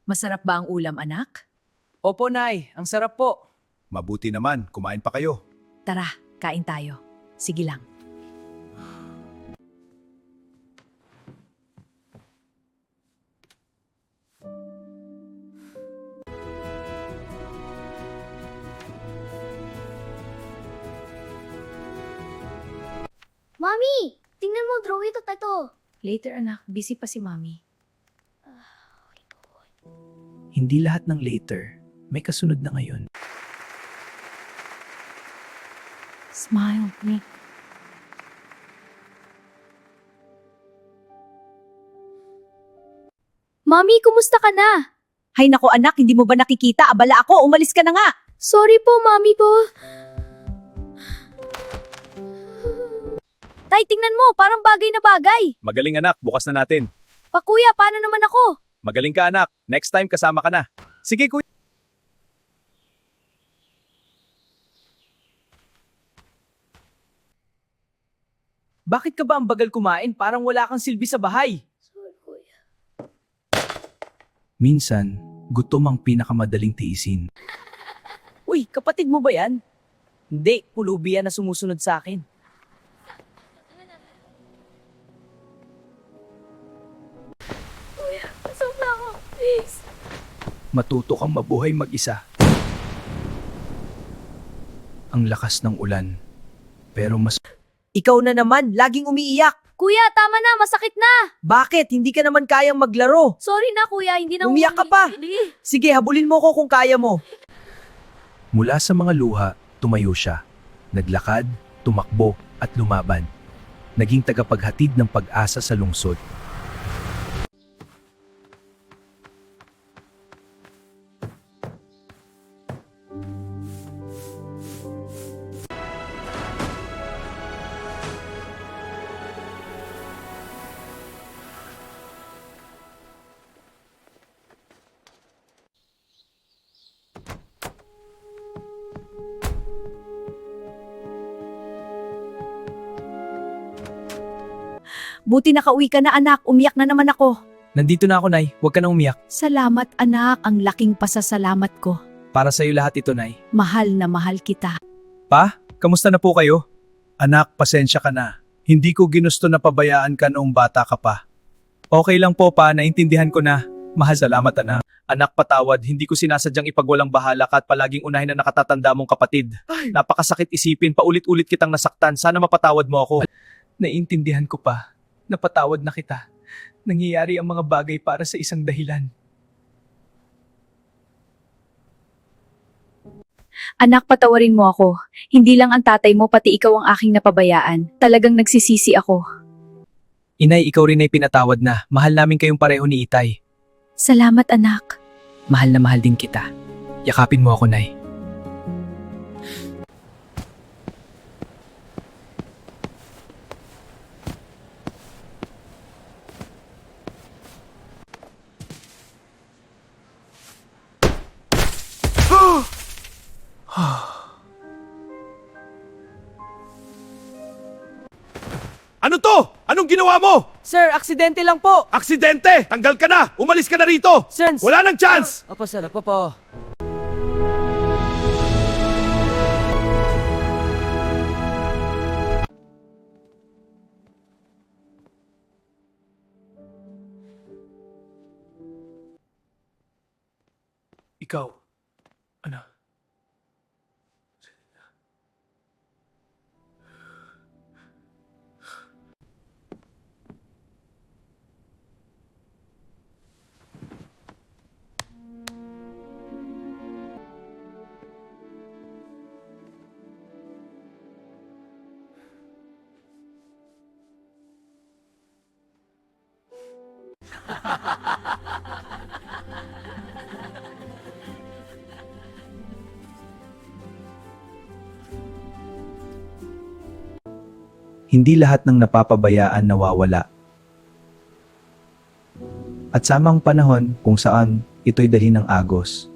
Masarap ba ang ulam, anak? Opo, Nay. Ang sarap po. Mabuti naman, kumain pa kayo. Tara, kain tayo. Sige lang. Mami! Tingnan mo, drawing ito, tato. Later, anak. Busy pa si Mommy. Hindi lahat ng later, may kasunod na ngayon. Smile, Nick. Mami, kumusta ka na? Hay nako anak, hindi mo ba nakikita? Abala ako, umalis ka na nga. Sorry po, mami po. Tay, tingnan mo, parang bagay na bagay. Magaling anak, bukas na natin. Pa kuya, paano naman ako? Magaling ka anak, next time kasama ka na. Sige kuya. Bakit ka ba ang bagal kumain? Parang wala kang silbi sa bahay. Sorry, kuya. Minsan, gutom ang pinakamadaling tiisin. Uy, kapatid mo ba yan? Hindi, pulubi yan na sumusunod sa akin. Kuya, pasok na ako, please. Matuto kang mabuhay mag-isa. Ang lakas ng ulan, pero mas Ikaw na naman, laging umiiyak. Kuya, tama na, masakit na. Bakit? Hindi ka naman kayang maglaro. Sorry na, kuya, hindi na Umiyak ka pa. Hindi. Sige, habulin mo ko kung kaya mo. mula sa mga luha, tumayo siya. Naglakad, tumakbo at lumaban. Naging tagapaghatid ng pag-asa sa lungsod. Buti nakauwi ka na anak, umiyak na naman ako. Nandito na ako, Nay. Huwag ka nang umiyak. Salamat anak, ang laking pasasalamat ko. Para sa'yo lahat ito, Nay. Mahal na mahal kita. Pa, kamusta na po kayo? Anak, pasensya ka na. Hindi ko ginusto na pabayaan ka noong bata ka pa. Okay lang po pa, naintindihan ko na. Mahal, salamat anak. Anak, patawad, hindi ko sinasadyang ipagwalang bahala ka at palaging unahin na nakatatanda mong kapatid. Napakasakit isipin, paulit-ulit kitang nasaktan. Sana mapatawad mo ako. Naintindihan ko pa. Napatawad na kita. Nangyayari ang mga bagay para sa isang dahilan. Anak, patawarin mo ako. Hindi lang ang tatay mo, pati ikaw ang aking napabayaan. Talagang nagsisisi ako. Inay, ikaw rin ay pinatawad na. Mahal namin kayong pareho ni Itay. Salamat anak. Mahal na mahal din kita. Yakapin mo ako, Nay. Ano to? Anong ginawa mo? Sir, aksidente lang po. Aksidente! Tanggal ka na! Umalis ka na rito! Sir, Wala nang chance! Opo, sir. Opo po. Ikaw, ano? Hindi lahat ng napapabayaan nawawala. At samang panahon kung saan ito'y dalhin ng agos.